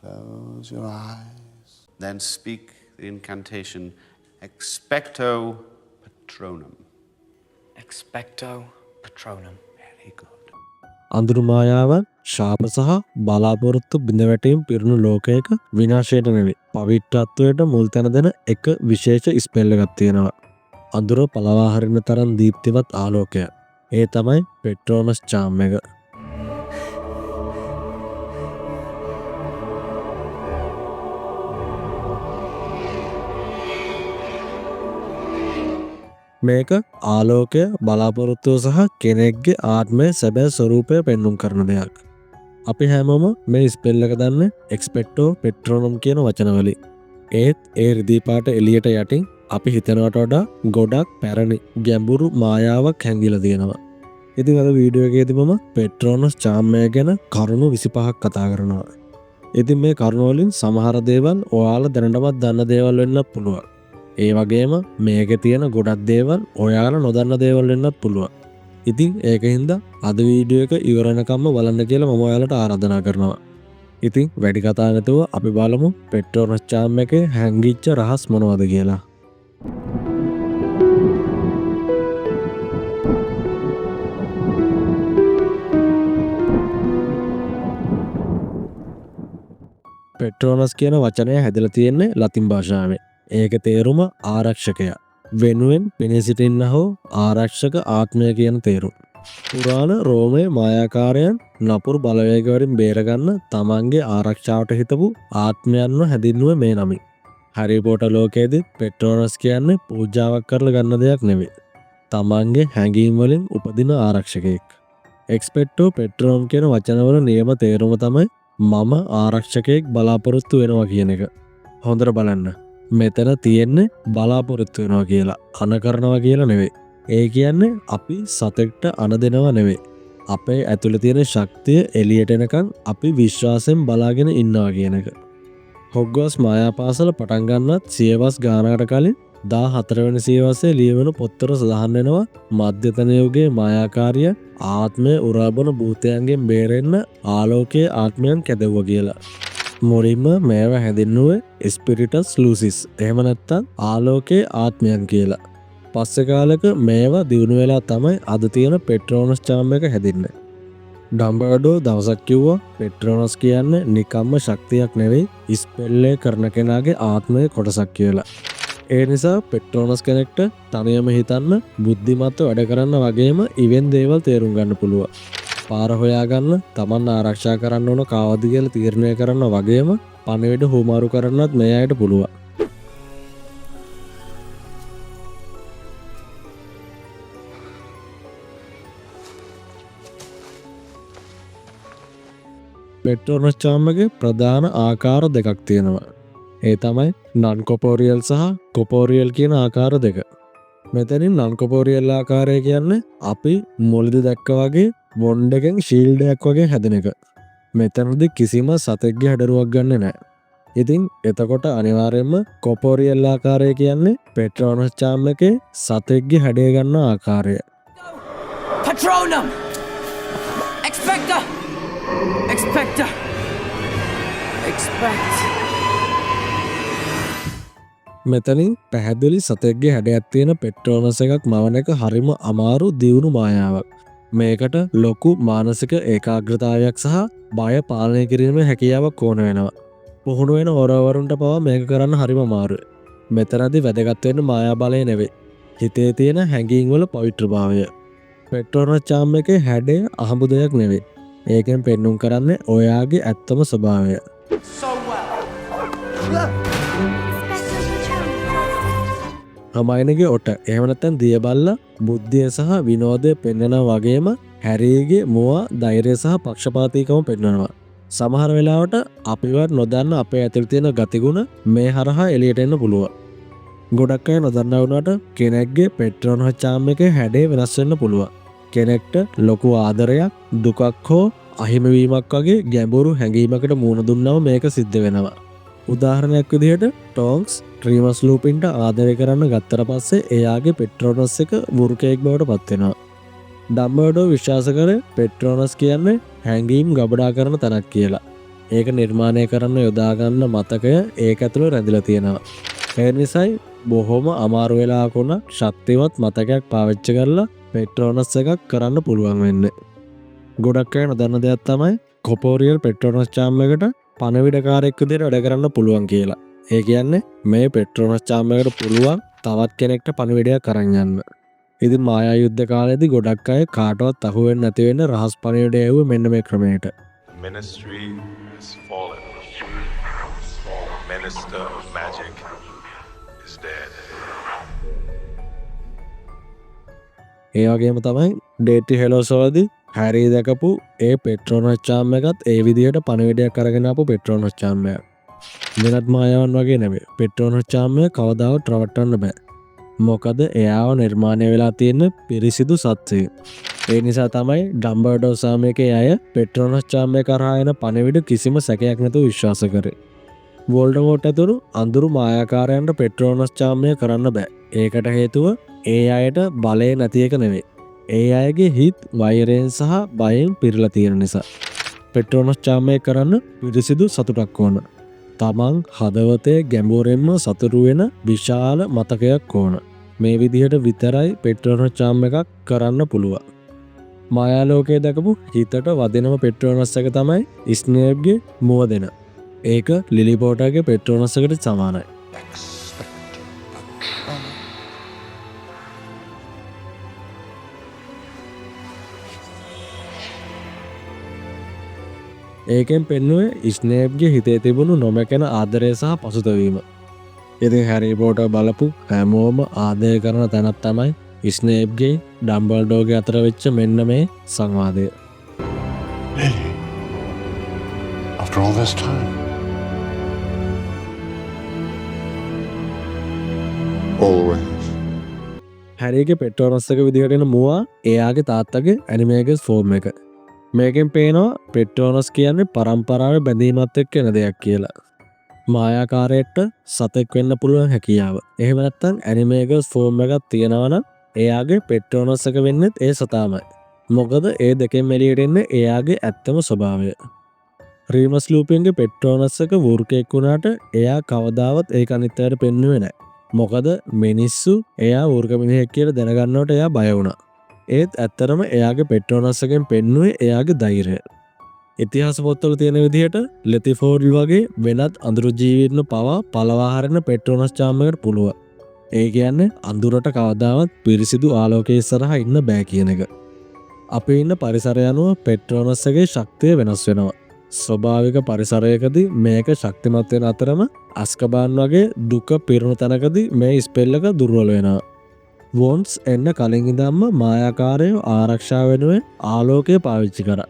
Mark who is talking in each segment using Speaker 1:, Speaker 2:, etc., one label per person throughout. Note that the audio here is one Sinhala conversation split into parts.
Speaker 1: Close your eyes.
Speaker 2: Then speak the incantation Expecto Patronum.
Speaker 3: Expecto Patronum.
Speaker 2: Very good.
Speaker 4: අඳුරු මායාවන් ශාප සහ බලාපොරොත්තු බිඳවැටීම් පිරුණු ලෝකයක විනාශයට නෙවෙයි පවිත්‍රත්වයට මුල් තැන දෙන එක විශේෂ ස්පෙල් එකක් තියෙනවා. අඳුර පළවා හරින තරම් දීප්තිමත් ආලෝකයක්. ඒ තමයි පෙට්‍රෝනස් චාම් එක. මේක ආලෝකය බලාපොරොත්තුව සහ කෙනෙක්ගේ ආත්මය සැබෑ ස්වරූපය පෙන්නුම් කරන දෙයක්. අපි හැමෝම මේ ස්පෙල් එක දන්නේ එක්ස්පෙක්ටෝ පෙට්‍රෝනම් කියන වචනවලින්. ඒත් ඒ රිදීපාට එළියට යටින් අපි හිතනවට වඩා ගොඩක් පැරණි ගැඹුරු මායාවක් හැංගිලා තියෙනවා. ඉතින් අද වීඩියෝ එකේදී මම පෙට්‍රෝනස් චාම්මය ගැන කරුණු 25ක් කතා කරනවා. ඉතින් මේ කරුණු වලින් සමහර දේවල් ඔයාලා දැනටමත් දන්න දේවල් වෙන්නත් පුළුවන්. ඒ වගේම මේකේ තියෙන ගොඩක් දේවල් ඔයාලා නොදන්න දේවල් වෙන්නත් පුළුවන්. ඉතින් ඒකින්ද අද වීඩියෝ එක ඉවර වෙනකම්ම බලන්න කියලා මම ඔයාලට ආරාධනා කරනවා. ඉතින් වැඩි කතා නැතුව අපි බලමු පෙට්‍රෝනස් චාම් එකේ හැංගිච්ච රහස් මොනවද කියලා. පෙට්‍රෝනස් කියන වචනය හැදලා තියෙන්නේ ලතින් භාෂාවෙන්. ඒක තේරුම ආරක්ෂකය. වෙනුවෙන් පෙනී සිටින්න හෝ ආරක්ෂක ආත්මය කියන තේරුම. පුරාණ රෝමයේ මායාකාරයන් නපුරු බලවේගවලින් බේරගන්න තමන්ගේ ආරක්ෂාවට හිතපු ආත්මයන්ව හැඳින්වුවේ මේ නමින්. හැරි පොටර් ලෝකයේදී පෙට්‍රෝනස් කියන්නේ පූජාවක් කරලා ගන්න දෙයක් නෙවෙයි. තමන්ගේ හැඟීම් වලින් උපදින ආරක්ෂකයෙක්. එක්ස්පෙක්ටෝ පෙට්‍රෝනම් කියන වචනවල නියම තේරුම තමයි මම ආරක්ෂකයෙක් බලාපොරොත්තු වෙනවා කියන එක. හොඳට බලන්න. මෙතන තියෙන්නේ බලාපොරොත්තු වෙනවා කියලා අන කරනවා කියලා නෙවෙයි. ඒ කියන්නේ අපි සතෙක්ට අන දෙනවා නෙවෙයි. අපේ ඇතුළේ තියෙන ශක්තිය එළියට එනකන් අපි විශ්වාසයෙන් බලාගෙන ඉන්නවා කියන එක. හොග්වර්ට්ස් මායාපාසල පටන් ගන්නත් සියවස් ගානකට කලින් 14 වෙනි සියවසේ ලියවෙන පොත්වල සඳහන් වෙනවා මධ්‍යතන යුගයේ මායාකාරිය ආත්මය උරාබන භූතයන්ගෙන් බේරෙන්න ආලෝකයේ ආත්මයන් කැදෙවුවා කියලා. මුලින්ම මේව හැඳින්වුවේ ස්පිරිටස් ලූසිස් එහෙම නැත්තම් ආලෝකයේ ආත්මයන් කියලා. පස්සේ කාලෙක මේවා දිනු වෙලා තමයි අද තියෙන පෙට්‍රෝනස් චාම් එක හැදින්නේ. ඩම්බර්ඩෝ දවසක් කිව්වා පෙට්‍රෝනස් කියන්නේ නිකම්ම ශක්තියක් නෙවෙයි ස්පෙල්ලේ කරන කෙනාගේ ආත්මයේ කොටසක් කියලා. ඒ නිසා පෙට්‍රෝනස් කෙනෙක්ට තනියම හිතන්න බුද්ධිමත්ව වැඩ කරන්න වගේම ඉවෙන් දේවල් තේරුම් ගන්න පුළුවන්. පාර හොයාගන්න තමන් ආරක්ෂා කරන්න ඕන කාවද කියලා තීරණය කරන්න වගේම පණිවිඩ හුමාරු කරන්නත් මේ අයට පුළුවන්. පෙට්‍රෝනස් චාම් එකේ ප්‍රධාන ආකාර දෙකක් තියෙනවා. ඒ තමයි නන් කොපෝරියල් සහ කොපෝරියල් කියන ආකාර දෙක. මෙතනින් නන් කොපෝරියල් ආකාරය කියන්නේ අපි මුලදී දැක්ක වගේ බොන්ඩ් එකෙන් ෂීල්ඩයක් වගේ හැදෙන එක. මෙතනදී කිසිම සතෙක්ගේ හැඩරුවක් ගන්නෙ නැහැ. ඉතින් එතකොට අනිවාර්යයෙන්ම කොපෝරියල් ආකාරය කියන්නේ පෙට්‍රෝනස් චාම් එකේ සතෙක්ගේ හැඩය ගන්න ආකාරය.
Speaker 3: Patronum! Expecto! Expecto! Expect!
Speaker 4: මෙතනින් පැහැදිලි සතෙක්ගේ හැඩයක් තියෙන පෙට්‍රෝනස් එකක් මවන එක හරිම අමාරු දියුණු මායාවක්. මේකට ලොකු මානසික ඒකාග්‍රතාවයක් සහ බය පාලනය කිරීමේ හැකියාවක් ඕන වෙනවා. පුහුණු වෙන හොරවරුන්ට පවා මේක කරන්න හරිම අමාරුයි. මෙතනදී වැදගත් වෙන්නේ මායා බලය නෙවෙයි. හිතේ තියෙන හැඟීම් වල පවිත්‍රභාවය. පෙට්‍රෝනස් චාම් එකේ හැඩය අහඹු දෙයක් නෙවෙයි. ඒකෙන් පෙන්눔 කරන්නේ ඔයාගේ ඇත්තම ස්වභාවය. හමයිනගේ ඔට එහෙම නැත්නම් දියබල්ලා බුද්ධිය සහ විනෝදය පෙන්වනවා වගේම හැරීගේ මුවා ධෛර්යය සහ පක්ෂපාතීකම පෙන්වනවා. සමහර වෙලාවට අපිවත් නොදන්න අපේ ඇතුළේ තියෙන ගතිගුණ මේ හරහා එළියට එන්න පුළුවන්. ගොඩක් අය නොදන්නා වුණාට කෙනෙක්ගේ පෙට්‍රෝනස් චාම් එකේ හැඩය වෙනස් වෙන්න පුළුවන්. කෙනෙක්ට ලොකු ආදරයක් දුකක් හෝ අහිමිවීමක් වගේ ගැඹුරු හැඟීමකට මුහුණ දුන්නම මේක සිද්ධ වෙනවා. උදාහරණයක් විදිහට ටෝන්ක්ස් ට්‍රීමස් ලූපින්ට ආදරය කරන්න ගත්තට පස්සේ එයාගේ පෙට්‍රෝනස් එක වෘකයෙක් බවට පත් වෙනවා. ඩම්බර්ඩෝ විශ්වාස කරේ පෙට්‍රෝනස් කියන්නේ හැඟීම් ගබඩා කරන තැනක් කියලා. ඒක නිර්මාණය කරන්න යොදාගන්න මතකය ඒක ඇතුළ රැඳිලා තියෙනවා. ඒ නිසායි බොහොම අමාරු වෙලාකුණක් ශක්තිමත් මතකයක් පාවිච්චි කරලා පෙට්‍රෝනස් එකක් කරන්න පුළුවන් වෙන්නේ. ගොඩක් අය නොදන්න දෙයක් තමයි කොපෝරියල් පෙට්‍රෝනස් චාම් එකට පණවිඩකාරයෙක් විදිහට වැඩ කරන්න පුළුවන් කියලා. ඒ කියන්නේ මේ පෙට්‍රෝනස් චාම් එකට පුළුවන් තවත් කෙනෙක්ට පණවිඩයක් අරන් යන්න. ඉතින් මායා යුද්ධ කාලේදී ගොඩක් අය කාටවත් අහු වෙන්නේ නැති වෙන්න රහස් පණවිඩය එව්වේ මෙන්න මේ ක්‍රමයට.
Speaker 5: Ministry has fallen. Minister of magic is dead.
Speaker 4: ඒ වගේම තමයි ඩේටි හෙලෝසෝදී හැරි දැකපු ඒ පෙට්‍රෝනස් චාම් එකත් ඒ විදිහට පණවිඩයක් අරගෙන ආපු පෙට්‍රෝනස් චාම් එකක්. වෙනත් මායාවන් වගේ නෙමෙයි. පෙට්‍රෝනස් චාම් එක කවදාවත් රවට්ටන්න බෑ. මොකද එයාව නිර්මාණය වෙලා තියෙන පිරිසිදු සත්‍යය. ඒ නිසා තමයි ඩම්බර්ඩෝ සාමයකේ අය පෙට්‍රෝනස් චාම් එක කරා එන පණවිඩ කිසිම සැකයක් නැතුව විශ්වාස කරේ. වෝල්ඩමෝට් ඇතුළු අඳුරු මායාකාරයන්ට පෙට්‍රෝනස් චාම් එක කරන්න බෑ. ඒකට හේතුව ඒ අයට බලය නැති එක නෙවෙයි. ඒ අයගේ හිත් වෛරයෙන් සහ බයෙන් පිරලා තියෙන නිසා. පෙට්‍රෝනස් චාම් එක කරන්න පිරිසිදු සතුටක් ඕන. තමන් හදවතේ ගැඹුරින්ම සතුටු වෙන විශාල මතකයක් ඕන. මේ විදිහට විතරයි පෙට්‍රෝනස් චාම් එකක් කරන්න පුළුවන්. මායාලෝකයේ දැකපු හිතට වදිනම පෙට්‍රෝනස් එක තමයි ස්නේප්ගේ මුව දෙන. ඒක ලිලි පෝටර්ගේ පෙට්‍රෝනස් එකට සමානයි. ඒකෙන් පෙන්නුවේ ස්නේප්ගේ හිතේ තිබුණු නොමැකෙන ආදරය සහ පසුතැවීම. ඉතින් හැරි පොටර් බලපු හැමෝම ආදරය කරන තැනක් තමයි ස්නේප්ගේ ඩම්බල්ඩෝගේ අතර වෙච්ච මෙන්න මේ සංවාදය.
Speaker 1: Lily, after all this time. Always.
Speaker 4: හැරිගේ පෙට්‍රෝනස් එක විදිහට එන මුවා එයාගේ තාත්තගේ ඇනිමේගස් ෆෝම් එක. මේකෙන් පේනවා පෙට්‍රෝනස් කියන්නේ පරම්පරාවේ බැඳීමත් එක්ක එන දෙයක් කියලා. මායාකාරයට සතෙක් වෙන්න පුළුවන් හැකියාව. එහෙම නැත්නම් ඇනිමේගස් ෆෝම් එකක් තියෙනවා නම් එයාගේ පෙට්‍රෝනස් එක වෙන්නෙත් ඒ සතාමයි. මොකද ඒ දෙකෙන් එළියට එන්නේ එයාගේ ඇත්තම ස්වභාවය. රීමස් ලූපින්ගේ පෙට්‍රෝනස් එක වෘකෙක් වුණාට එයා කවදාවත් ඒක අනිත් අයට පෙන්නුවේ නැහැ. මොකද මිනිස්සු එයා වෘක මිනිහෙක් කියලා දැනගන්නකොට එයා බය වුණා. ඒත් ඇත්තරම එයාගේ පෙට්‍රෝනස් එකෙන් පෙන්නුවේ එයාගේ ධෛර්යය. ඉතිහාස පොත්වල තියෙන විදිහට ලෙතිෆෝර්ඩ් වගේ වෙනත් අඳුරු ජීවීන්ව පවා පළවා හරින පෙට්‍රෝනස් චාම් එකට පුළුවන්. ඒ කියන්නේ අඳුරට කවදාවත් පිරිසිදු ආලෝකයේ ඉස්සරහා ඉන්න බෑ කියන එක. අපි ඉන්න පරිසරය අනුව පෙට්‍රෝනස් එකේ ශක්තිය වෙනස් වෙනවා. ස්වභාවික පරිසරයකදී මේක ශක්තිමත් වෙන අතරම අස්කබාන් වගේ දුක පිරුණු තැනකදී මේ ස්පෙල් එක දුර්වල වෙනවා. වොන්ස් එන්න කලින් ඉඳන්ම මායාකාරයෝ ආරක්ෂා වෙනුවෙන් ආලෝකය පාවිච්චි කරා.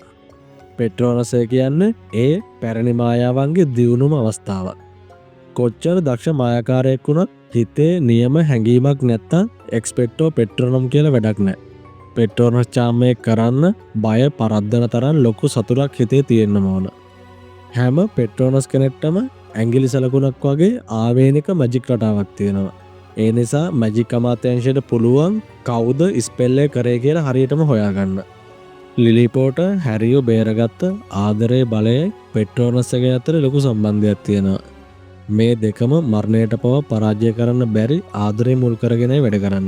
Speaker 4: පෙට්‍රෝනස් කියන්නේ ඒ පැරණි මායාවන්ගේ දියුණුම අවස්ථාවක්. කොච්චර දක්ෂ මායාකාරයෙක් වුණත් හිතේ නියම හැඟීමක් නැත්තම් එක්ස්පෙක්ටෝ පෙට්‍රෝනම් කියලා වැඩක් නැහැ. පෙට්‍රෝනස් චාම් එක කරන්න බය පරද්දන තරම් ලොකු සතුටක් හිතේ තියෙන්න ඕන. හැම පෙට්‍රෝනස් කෙනෙක්ටම ඇඟිලි සලකුණක් වගේ ආවේනික මැජික් රටාවක් තියෙනවා. ඒ නිසා මැජික් අමාත්‍යංශයට පුළුවන් කවුද ස්පෙල් එක කරේ කියලා හරියටම හොයාගන්න. ලිලි පෝටර් හැරියෝ බේරගත්ත ආදරයේ බලයයි පෙට්‍රෝනස් එක අතර ලොකු සම්බන්ධයක් තියෙනවා. මේ දෙකම මරණයට පවා පරාජය කරන්න බැරි ආදරය මුල් කරගෙනයි වැඩ කරන්න.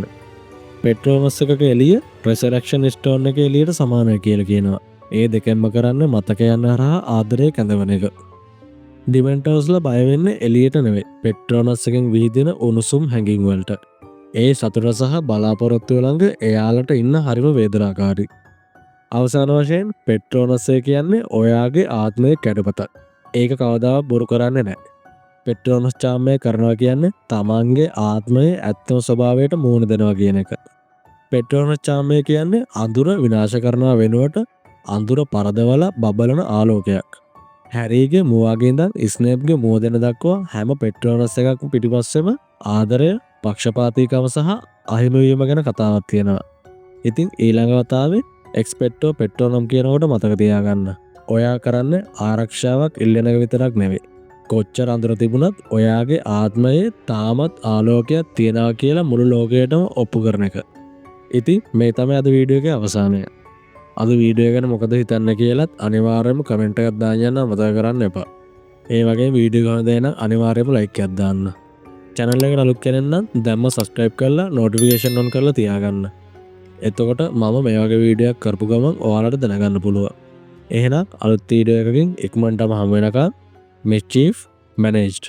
Speaker 4: පෙට්‍රෝනස් එකක එළිය රෙසරැක්ෂන් ස්ටෝන් එකේ එළියට සමානයි කියලා කියනවා. ඒ දෙකෙන්ම කරන්න මතකයන් හරහා ආදරය කැඳවන එක. ඩිමෙන්ටර්ස්ලා බය වෙන්නේ එළියට නෙවෙයි. පෙට්‍රෝනස් එකෙන් විහිදෙන උණුසුම් හැඟීම් වලට. ඒ සතුට සහ බලාපොරොත්තු ළඟ එයාලට ඉන්න හරිම වේදනාකාරී. අවසාන වශයෙන් පෙට්‍රෝනස් එක කියන්නේ ඔයාගේ ආත්මයේ කැඩපතක්. ඒක කවදාවත් බොරු කරන්නේ නැහැ. පෙට්‍රෝනස් චාම් එක කරනවා කියන්නේ තමන්ගේ ආත්මයේ ඇත්තම ස්වභාවයට මුහුණ දෙනවා කියන එක. පෙට්‍රෝනස් චාම් එක කියන්නේ අඳුර විනාශ කරනවා වෙනුවට අඳුර පරදවලා බබලන ආලෝකයක්. හැරීගේ මුවාගේ ඉඳන් ස්නේප්ගේ මුව දෙන දක්වා හැම පෙට්‍රෝනස් එකක්ම පිටිපස්සෙම ආදරය, පක්ෂපාතීකම සහ අහිමිවීම ගැන කතාවක් තියෙනවා. ඉතින් ඊළඟ වතාවේ එක්ස්පෙක්ටෝ පෙට්‍රෝනම් කියනකොට මතක තියාගන්න. ඔයා කරන්නේ ආරක්ෂාවක් ඉල්ලන එක විතරක් නෙවෙයි. කොච්චර අඳුර තිබුණත් ඔයාගේ ආත්මයේ තාමත් ආලෝකයක් තියෙනවා කියලා මුළු ලෝකයටම ඔප්පු කරන එක. ඉතින් මේ තමයි අද වීඩියෝ එකේ අවසානය. අද වීඩියෝ ගැන මොකද හිතන්න කියලත් අනිවාර්යයෙන්ම කමෙන්ට් එකක් දාන්න යන්න මතක කරන්න එපා. ඒ වගේ වීඩියෝ ගන්න දෙන අනිවාර්යයෙන්ම ලයික් එකක් දාන්න. channel එකට අලුත් කෙනෙක් නම් දැම්ම subscribe කරලා notification on කරලා තියාගන්න. එතකොට මම මේ වගේ වීඩියෝ එකක් කරපු ගමන් ඔයාලට දැනගන්න පුළුවන්. එහෙනම් අලුත් වීඩියෝ එකකින් ඉක්මනටම හමු වෙනකම් mischief managed